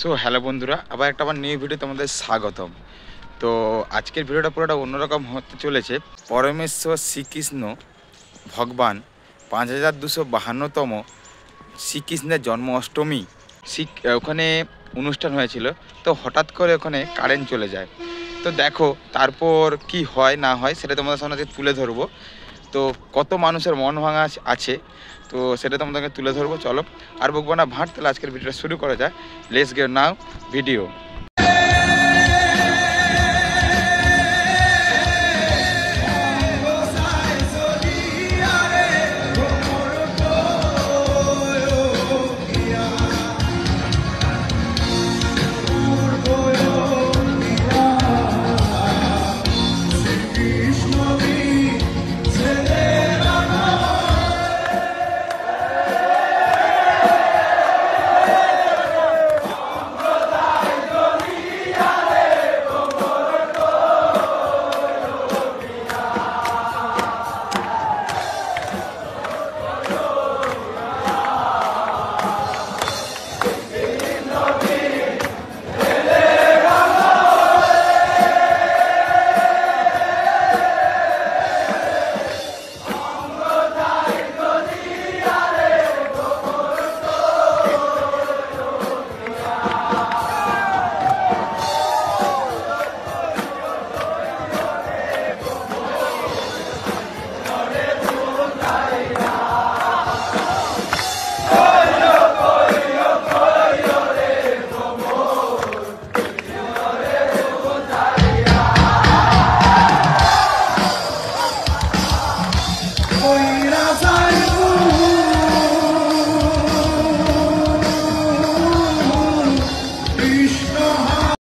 So hello বন্ধুরা, আবার new video তোমাদের স্বাগতম। তো আজকের ভিডিওটা পুরোটা অন্যরকম হতে চলেছে। পরমেশ্বর শ্রীকৃষ্ণ ভগবান 5252তম শ্রীকৃষ্ণের জন্ম অষ্টমী ওখানে অনুষ্ঠান হয়েছিল। তো হঠাৎ করে ওখানে কারেন্ট চলে যায়। তো দেখো তারপর কি হয় না হয় সেটা তোমাদের সামনে তুলে ধরবো। তো কত মানুষের মন ভাঙা আছে তো সেটা তোমাদেরকে তুলে ধরবো। চলো আর বকবো না ভাট, তাহলে আজকের ভিডিওটা শুরু করা যায়। Let's get now video.